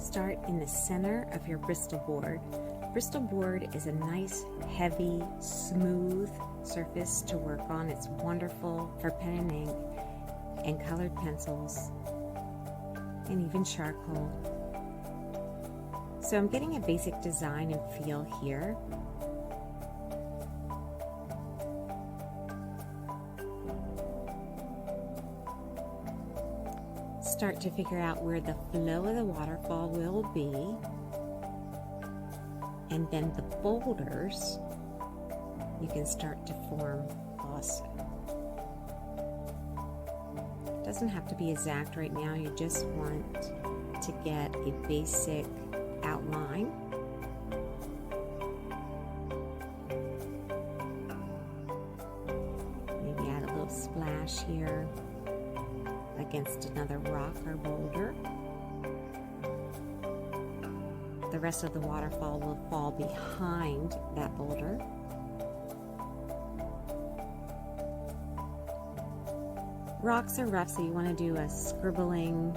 Start in the center of your Bristol board. Bristol board is a nice, heavy, smooth surface to work on. It's wonderful for pen and ink and colored pencils and even charcoal. So I'm getting a basic design and feel here. Start to figure out where the flow of the waterfall will be, and then the boulders you can start to form also. It doesn't have to be exact right now, you just want to get a basic outline. Maybe add a little splash here against another rock or boulder. The rest of the waterfall will fall behind that boulder. Rocks are rough, so you want to do a scribbling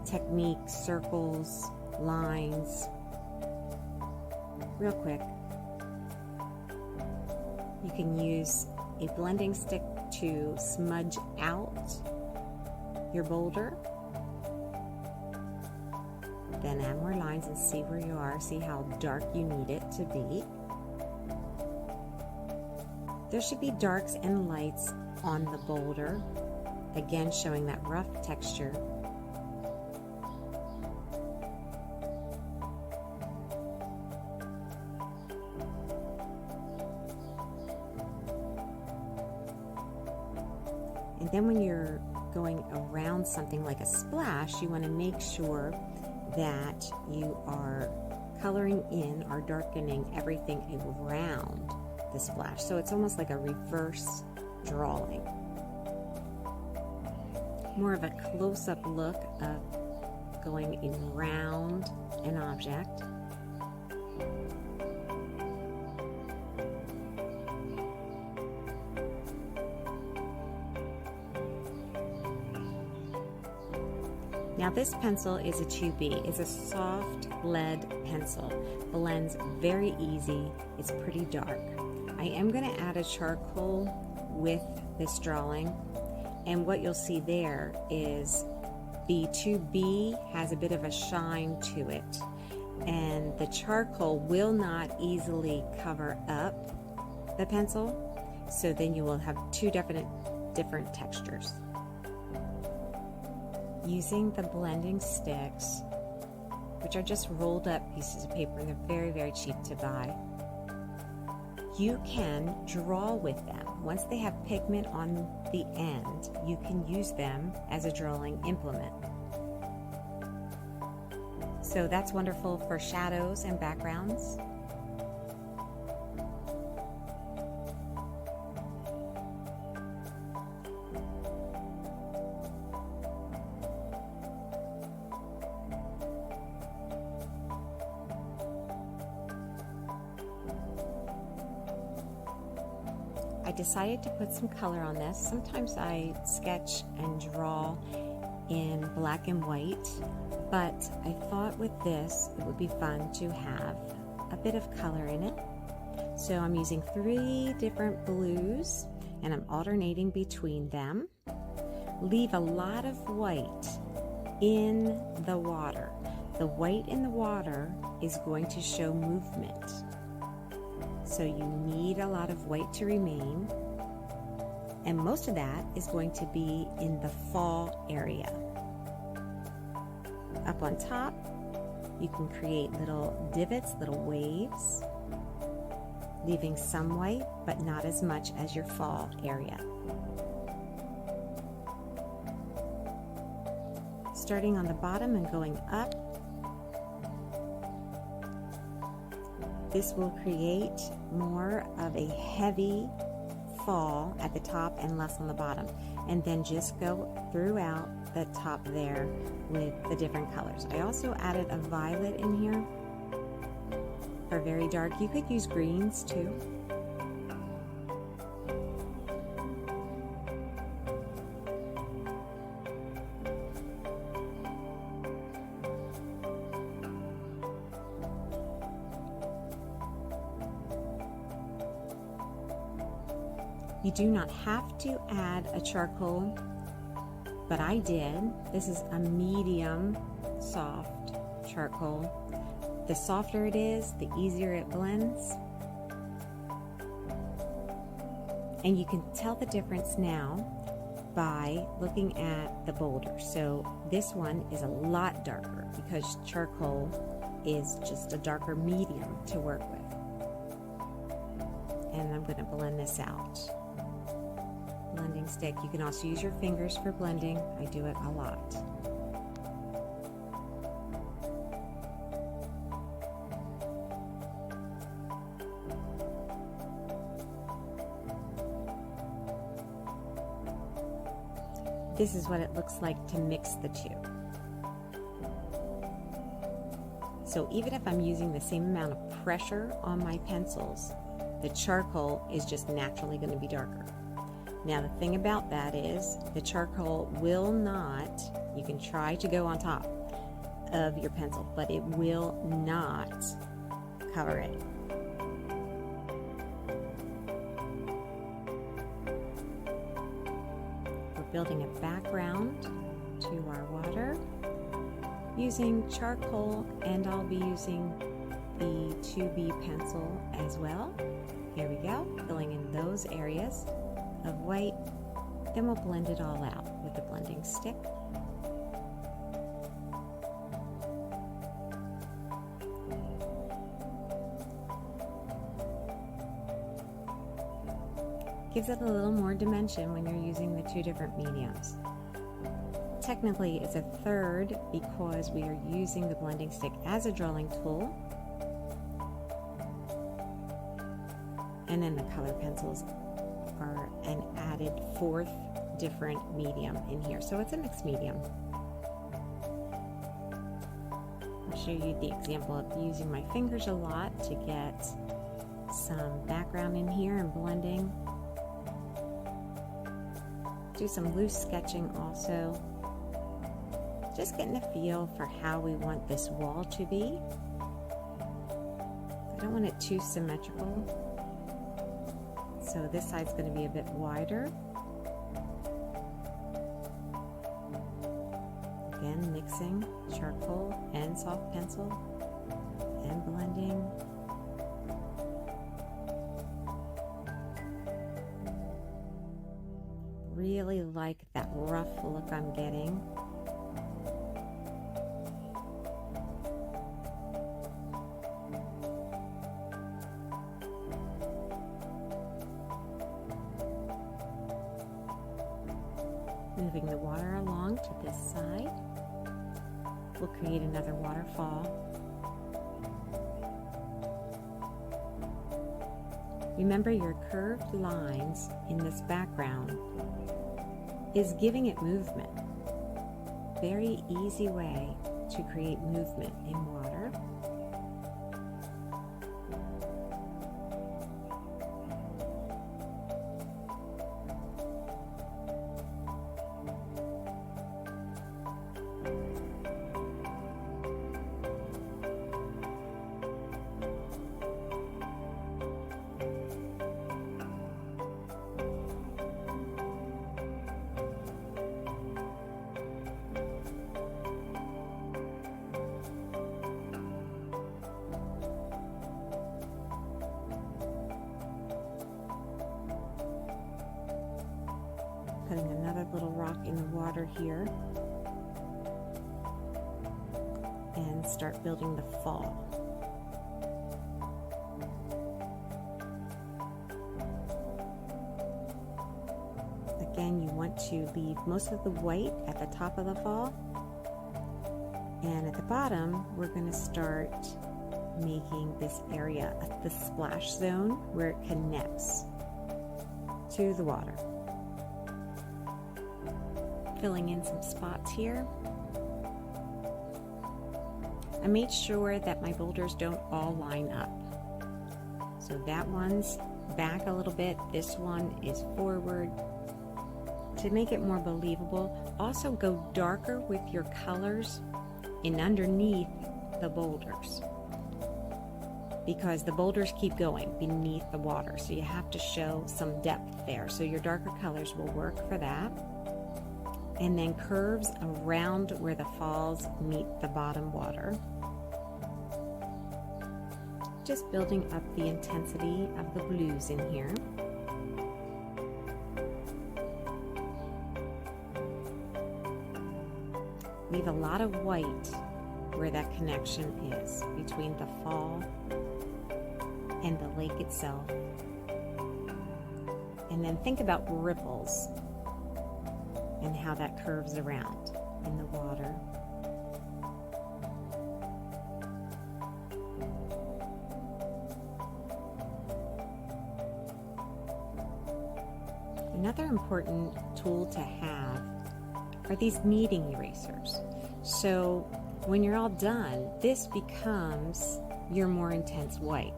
technique, circles, lines, real quick. You can use a blending stick to smudge out your boulder. Then add more lines and see where you are, see how dark you need it to be. There should be darks and lights on the boulder, again showing that rough texture. And then when you're going around something like a splash, you want to make sure that you are coloring in or darkening everything around the splash. So it's almost like a reverse drawing. More of a close-up look of going around an object. Now this pencil is a 2B. It's a soft lead pencil. Blends very easy. It's pretty dark. I am going to add a charcoal with this drawing, and what you'll see there is the 2B has a bit of a shine to it, and the charcoal will not easily cover up the pencil, so then you will have two different textures. Using the blending sticks, which are just rolled up pieces of paper, and they're very, very cheap to buy, you can draw with them. Once they have pigment on the end, you can use them as a drawing implement. So that's wonderful for shadows and backgrounds. I decided to put some color on this. Sometimes I sketch and draw in black and white, but I thought with this it would be fun to have a bit of color in it. So I'm using 3 different blues and I'm alternating between them. Leave a lot of white in the water. The white in the water is going to show movement. So you need a lot of white to remain, and most of that is going to be in the fall area. Up on top, you can create little divots, little waves, leaving some white, but not as much as your fall area. Starting on the bottom and going up, this will create more of a heavy fall at the top and less on the bottom. And then just go throughout the top there with the different colors. I also added a violet in here for very dark. You could use greens too. You do not have to add a charcoal, but I did. This is a medium soft charcoal. The softer it is, the easier it blends. And you can tell the difference now by looking at the boulders. So this one is a lot darker because charcoal is just a darker medium to work with. And I'm going to blend this out. Blending stick. You can also use your fingers for blending. I do it a lot. This is what it looks like to mix the two. So even if I'm using the same amount of pressure on my pencils, the charcoal is just naturally going to be darker. Now the thing about that is the charcoal will not, you can try to go on top of your pencil, but it will not cover it. We're building a background to our water using charcoal, and I'll be using the 2B pencil as well. Here we go, filling in those areas of white. Then we'll blend it all out with the blending stick. Gives it a little more dimension when you're using the two different mediums. Technically, it's a third because we are using the blending stick as a drawing tool. And then the color pencils are an added fourth different medium in here. So it's a mixed medium. I'll show you the example of using my fingers a lot to get some background in here and blending. Do some loose sketching also. Just getting a feel for how we want this wall to be. I don't want it too symmetrical. So this side's going to be a bit wider. Again, mixing charcoal and soft pencil and blending. Really like that rough look I'm getting. Moving the water along to this side. We'll create another waterfall. Remember, your curved lines in this background is giving it movement. Very easy way to create movement in water. Putting another little rock in the water here and start building the fall. Again, you want to leave most of the white at the top of the fall, and at the bottom we're going to start making this area the splash zone where it connects to the water. Filling in some spots here. I made sure that my boulders don't all line up. So that one's back a little bit, this one is forward. To make it more believable, also go darker with your colors and underneath the boulders. because the boulders keep going beneath the water, so you have to show some depth there. So your darker colors will work for that. And then curves around where the falls meet the bottom water. Just building up the intensity of the blues in here. Leave a lot of white where that connection is between the fall and the lake itself. And then think about ripples and how that curves around in the water. Another important tool to have are these kneading erasers. So when you're all done, this becomes your more intense white.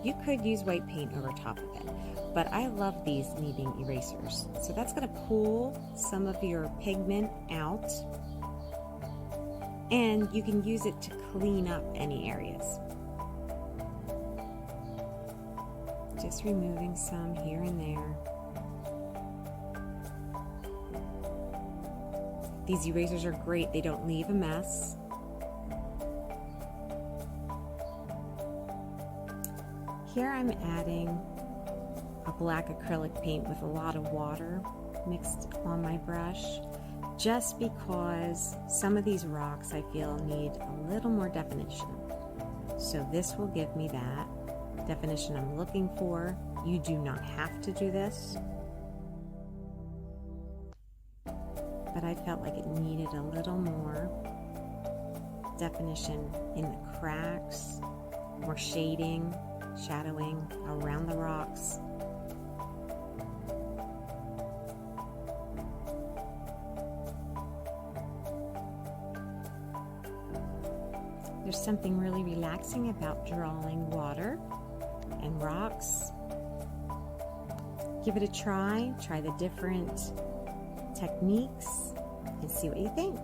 You could use white paint over top of it, but I love these kneading erasers. So that's going to pull some of your pigment out, and you can use it to clean up any areas. Just removing some here and there. These erasers are great, they don't leave a mess. Here I'm adding a black acrylic paint with a lot of water mixed on my brush, just because some of these rocks I feel need a little more definition. So this will give me that definition I'm looking for. You do not have to do this, but I felt like it needed a little more definition in the cracks, more shading, shadowing around the rocks. There's something really relaxing about drawing water and rocks. Give it a try the different techniques and see what you think.